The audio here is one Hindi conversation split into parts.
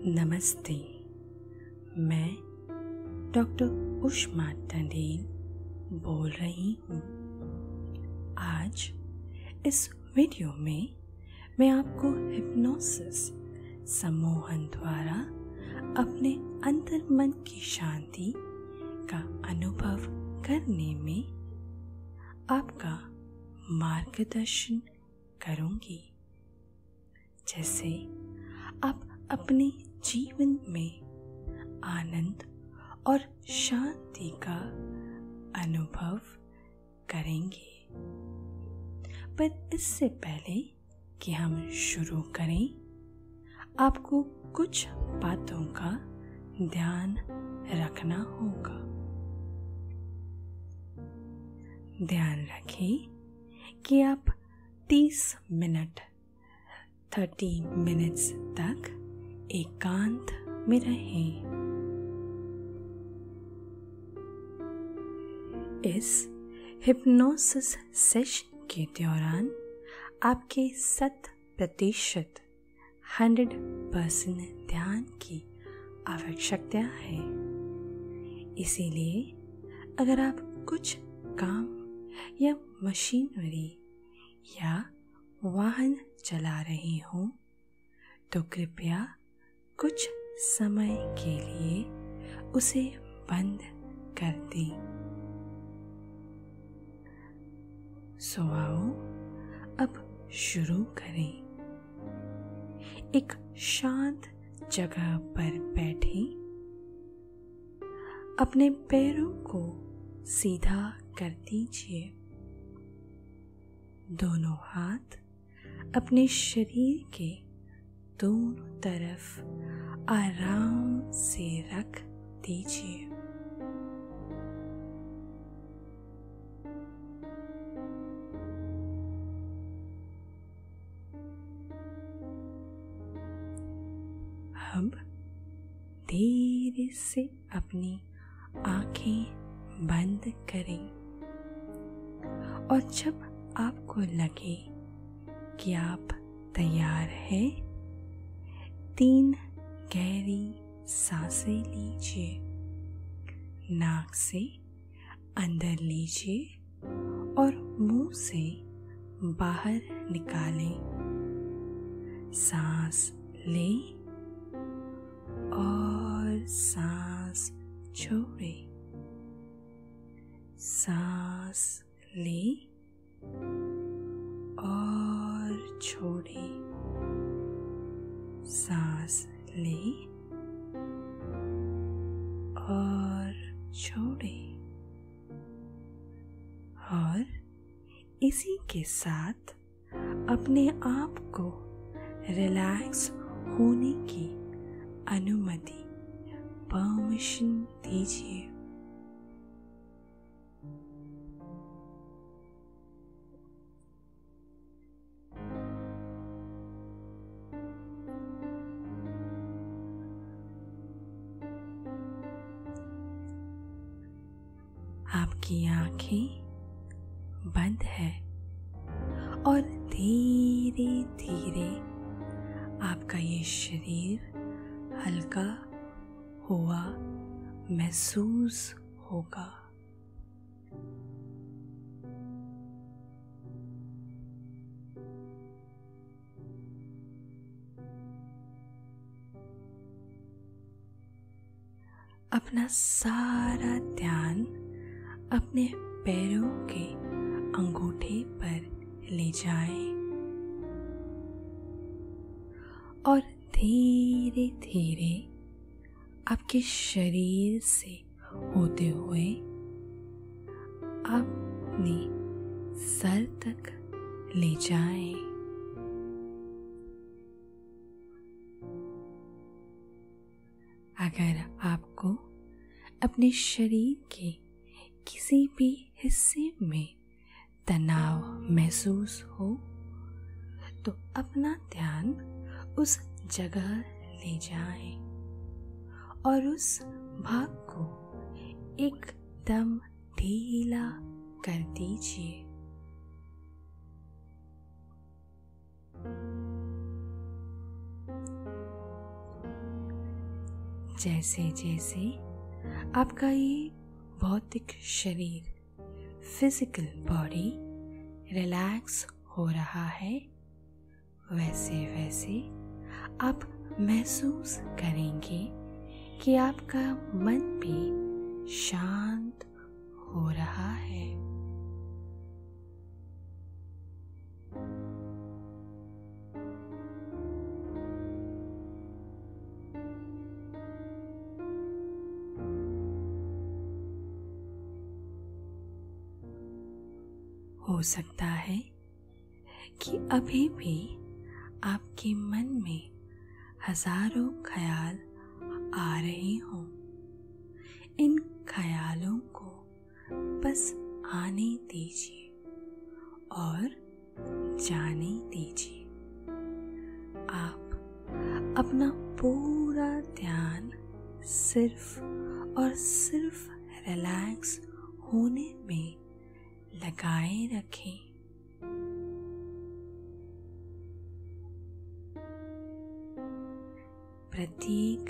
नमस्ते। मैं डॉक्टर उष्मा टंडेल बोल रही हूँ। आज इस वीडियो में मैं आपको हिप्नोसिस सम्मोहन द्वारा अपने अंतर्मन की शांति का अनुभव करने में आपका मार्गदर्शन करूँगी। जैसे आप अपने जीवन में आनंद और शांति का अनुभव करेंगे। पर इससे पहले कि हम शुरू करें, आपको कुछ बातों का ध्यान रखना होगा। ध्यान रखें कि आप 30 मिनट्स तक एकांत में रहें। इस हिप्नोसिस सेशन के दौरान आपके 100% ध्यान की आवश्यकता है। इसीलिए अगर आप कुछ काम या मशीनरी या वाहन चला रहे हो तो कृपया कुछ समय के लिए उसे बंद कर दें। सो आओ अब शुरू करें। एक शांत जगह पर बैठें। अपने पैरों को सीधा कर दीजिए। दोनों हाथ अपने शरीर के दोनों तरफ आराम से रख दीजिए। अब धीरे से अपनी आंखें बंद करें और जब आपको लगे कि आप तैयार हैं, 3 गहरी सांसें लीजिए। नाक से अंदर लीजिए और मुंह से बाहर निकालें। सांस लें और सांस छोड़ें। सांस लें और छोड़ें। सांस लें और छोड़ें। और इसी के साथ अपने आप को रिलैक्स होने की अनुमति परमिशन दीजिए। आपकी आंखें बंद है और धीरे धीरे आपका ये शरीर हल्का हुआ महसूस होगा। अपना सारा ध्यान अपने पैरों के अंगूठे पर ले जाएं और धीरे धीरे आपके शरीर से होते हुए अपने सर तक ले जाएं। अगर आपको अपने शरीर के किसी भी हिस्से में तनाव महसूस हो तो अपना ध्यान उस जगह ले जाएं और उस भाग को एकदम ढीला कर दीजिए। जैसे जैसे आपका ये भौतिक शरीर, फिजिकल बॉडी रिलैक्स हो रहा है, वैसे वैसे आप महसूस करेंगे कि आपका मन भी शांत हो रहा है। हो सकता है कि अभी भी आपके मन में हजारों ख्याल आ रहे हों। इन ख्यालों को बस आने दीजिए और जाने दीजिए। आप अपना पूरा ध्यान सिर्फ और सिर्फ रिलैक्स होने में लगाए रखें। प्रत्येक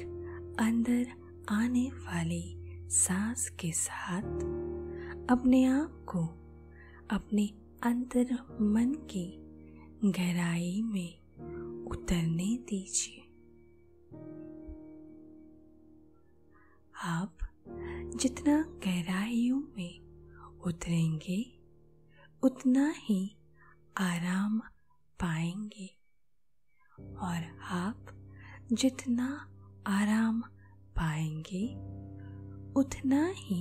अंदर आने वाली सांस के साथ अपने आप को अपने अंतर मन की गहराई में उतरने दीजिए। आप जितना गहराइयों में उतरेंगे उतना ही आराम पाएंगे, और आप जितना आराम पाएंगे उतना ही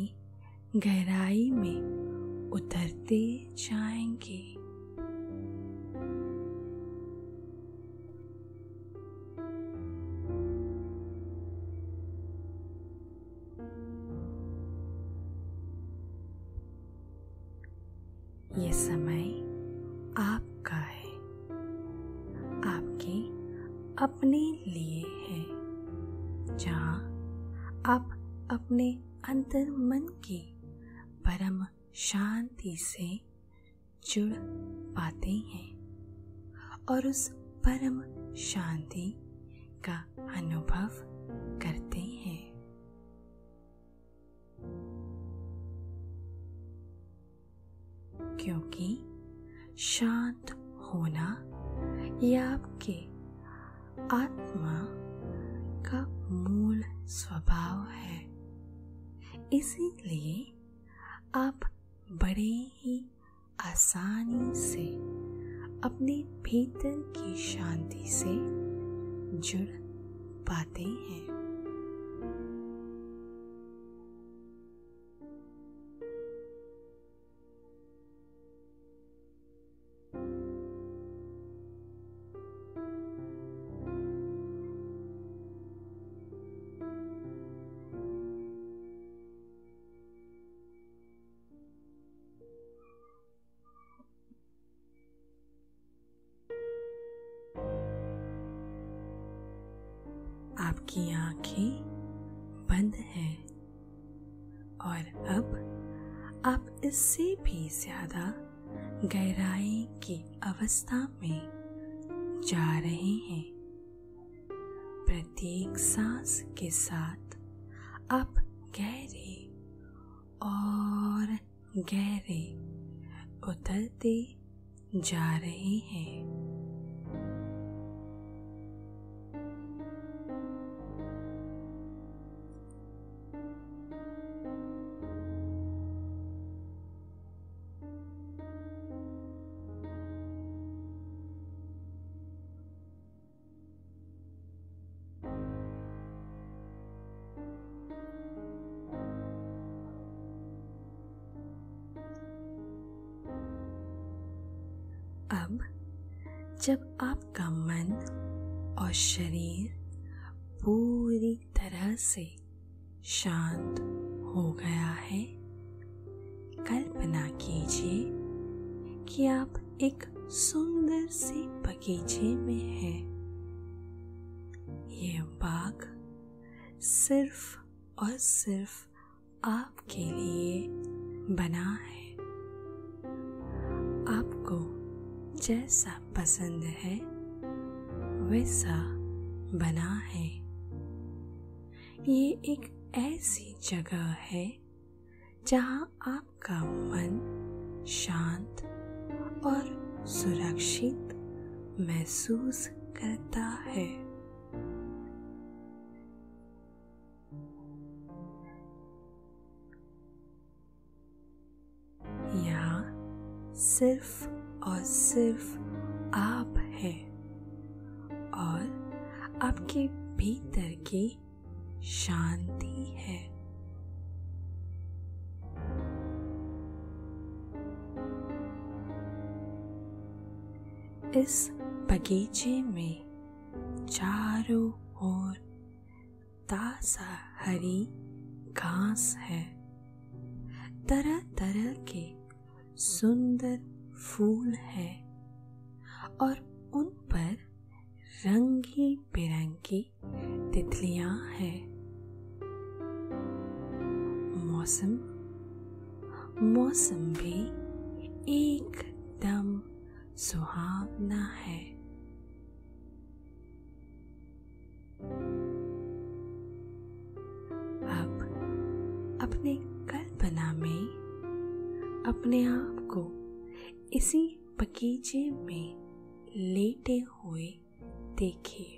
गहराई में उतरते जाएंगे। ये समय आपका है, आपके अपने लिए है, जहाँ आप अपने अंतर मन की परम शांति से जुड़ पाते हैं और उस परम शांति का अनुभव करते हैं। क्योंकि शांत होना यह आपके आत्मा का मूल स्वभाव है। इसीलिए आप बड़े ही आसानी से अपने भीतर की शांति से जुड़ पाते हैं। आपकी आंखें बंद हैं और अब आप इससे भी ज्यादा गहराई की अवस्था में जा रहे हैं। प्रत्येक सांस के साथ आप गहरे और गहरे उतरते जा रहे हैं। अब जब आपका मन और शरीर पूरी तरह से शांत हो गया है, कल्पना कीजिए कि आप एक सुंदर से बगीचे में हैं। यह बाग सिर्फ और सिर्फ आपके लिए बना है। आपको जैसा पसंद है वैसा बना है। ये एक ऐसी जगह है जहाँ आपका मन शांत और सुरक्षित महसूस करता है। यहाँ सिर्फ और सिर्फ आप हैं और आपके भीतर की शांति है। इस बगीचे में चारों ओर ताजा हरी घास है। तरह तरह के सुंदर फूल हैं और उन पर रंगी बिरंगी तितलियां हैं। मौसम भी एकदम सुहावना है। अब अपने कल्पना में अपने आप को इसी बगीचे में लेटे हुए देखिए।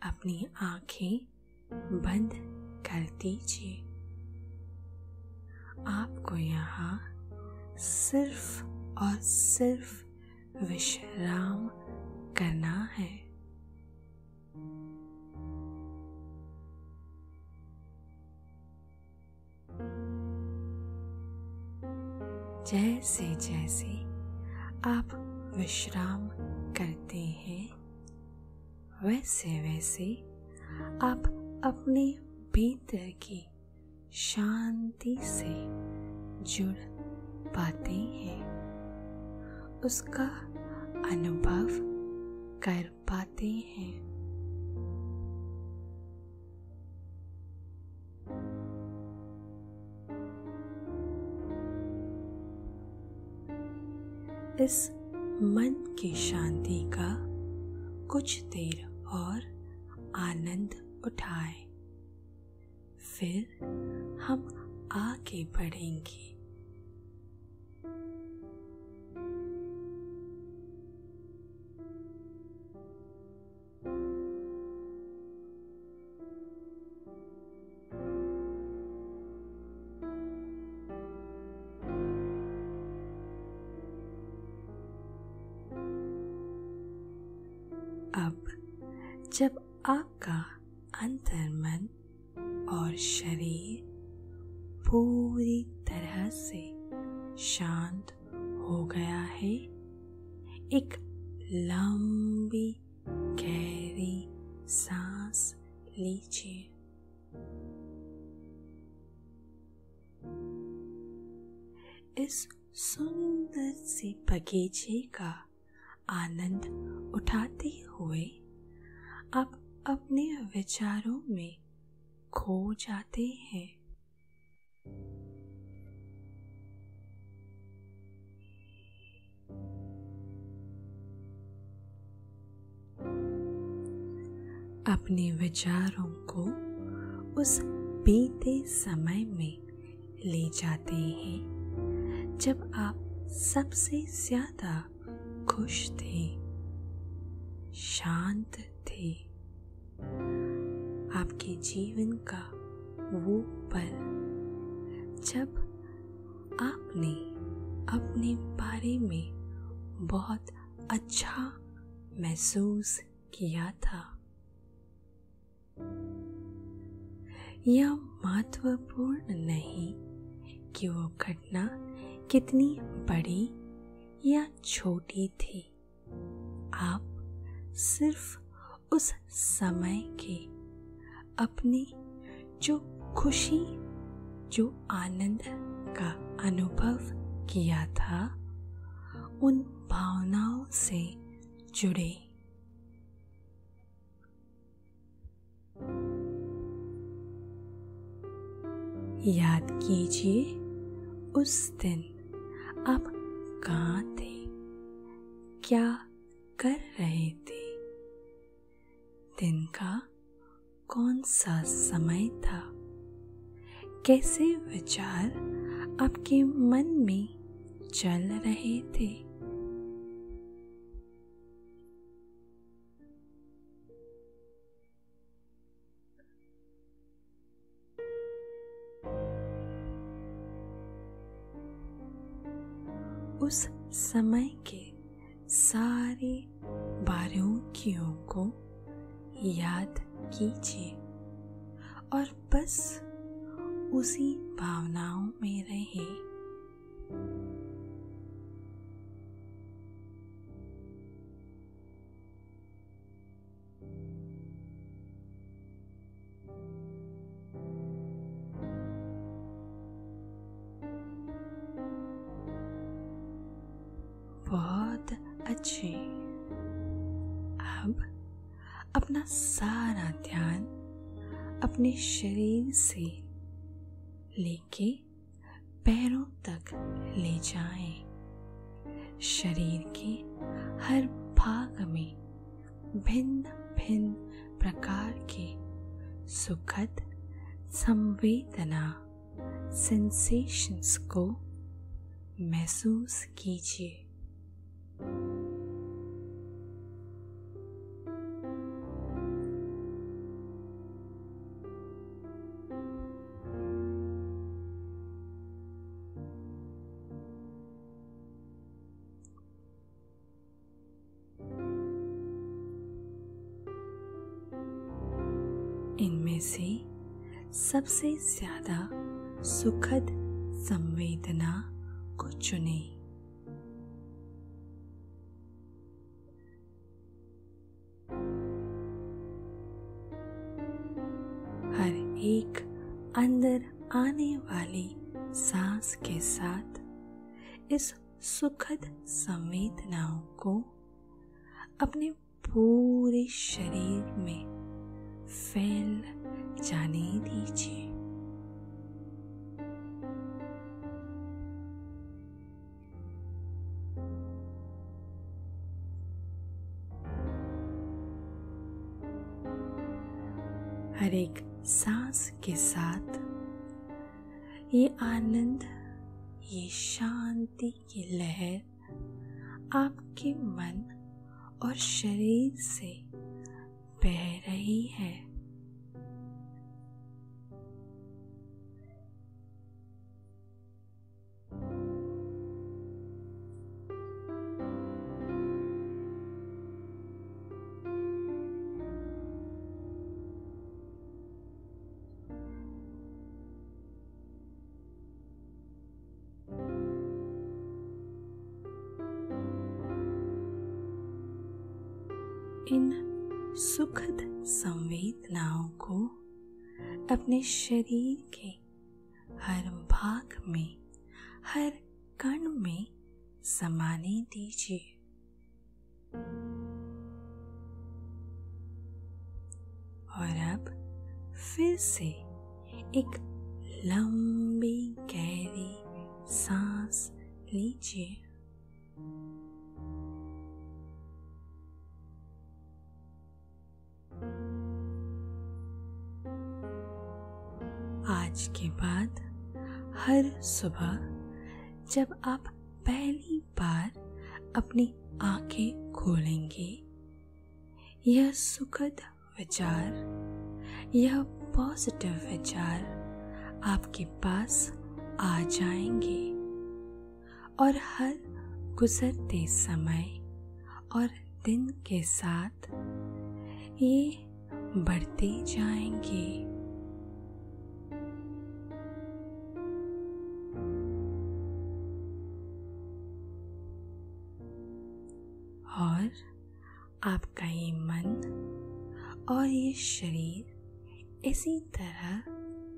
अपनी आंखें बंद कर दीजिए। आपको यहाँ सिर्फ और सिर्फ विश्राम करना है। जैसे जैसे आप विश्राम करते हैं वैसे वैसे आप अपने भीतर की शांति से जुड़ पाते हैं, उसका अनुभव कर पाते हैं। इस मन की शांति का कुछ देर और आनंद उठाएं, फिर हम आगे बढ़ेंगे। अब जब आपका अंतर्मन और शरीर पूरी तरह से शांत हो गया है, एक लंबी गहरी सांस लीजिए। इस सुंदर से बगीचे का आनंद उठाते हुए आप अपने विचारों में खो जाते हैं। अपने विचारों को उस बीते समय में ले जाते हैं जब आप सबसे ज्यादा खुश थे, शांत थे। आपके जीवन का वो पल जब आपने अपने बारे में बहुत अच्छा महसूस किया था। यह महत्वपूर्ण नहीं कि वो घटना कितनी बड़ी या छोटी थी, आप सिर्फ उस समय के अपनी जो खुशी, जो आनंद का अनुभव किया था, उन भावनाओं से जुड़े। याद कीजिए उस दिन आप कहाँ थे, क्या कर रहे थे, दिन का कौन सा समय था, कैसे विचार आपके मन में चल रहे थे। उस समय के सारे बारीकियों को याद कीजिए और बस उसी भावनाओं में रहे। बहुत अच्छे। अब अपना सारा ध्यान अपने शरीर से लेके पैरों तक ले जाएं। शरीर के हर भाग में भिन्न भिन्न प्रकार के सुखद संवेदना सेंसेशंस को महसूस कीजिए। इनमें से सबसे ज्यादा सुखद संवेदना को चुनें। हर एक अंदर आने वाली सांस के साथ इस सुखद संवेदनाओं को अपने पूरे शरीर में फैल जाने दीजिए। हर एक सांस के साथ ये आनंद, ये शांति की लहर आपके मन और शरीर से बह रही है। इन सुखद संवेदनाओं को अपने शरीर के हर भाग में, हर कण में समाने दीजिए। और अब फिर से एक लंबी गहरी सांस लीजिए। आज के बाद हर सुबह जब आप पहली बार अपनी आंखें खोलेंगे, यह सुखद विचार, यह पॉजिटिव विचार आपके पास आ जाएंगे और हर गुजरते समय और दिन के साथ ये बढ़ते जाएंगे। और आपका ये मन और ये शरीर इसी तरह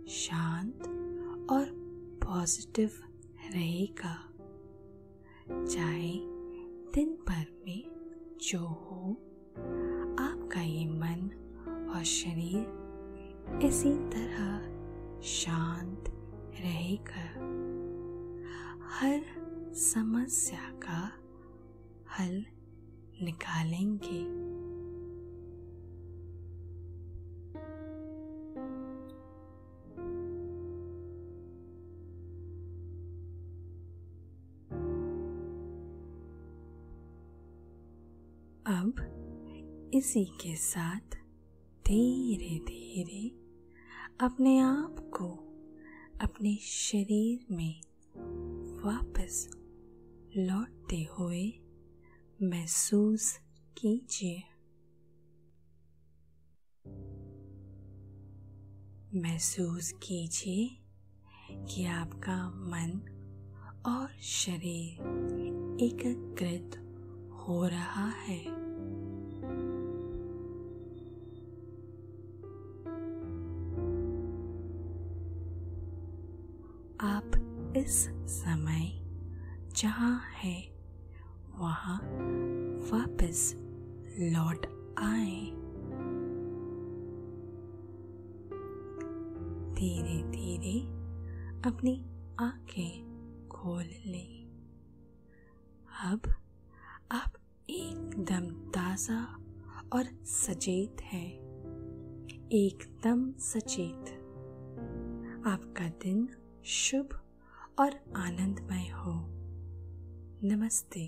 शांत और पॉजिटिव रहेगा, चाहे दिन भर में जो हो। आपका ये मन और शरीर इसी तरह शांत रहेगा। हर समस्या का हल निकालेंगे। अब इसी के साथ धीरे धीरे अपने आप को अपने शरीर में वापस लौटते हुए महसूस कीजिए। महसूस कीजिए कि आपका मन और शरीर एकीकृत हो रहा है। आप इस समय जहाँ है वहाँ वापस लौट आए। धीरे धीरे अपनी आंखें खोल लें। अब आप एकदम ताज़ा और सचेत हैं, एकदम सचेत। आपका दिन शुभ और आनंदमय हो। नमस्ते।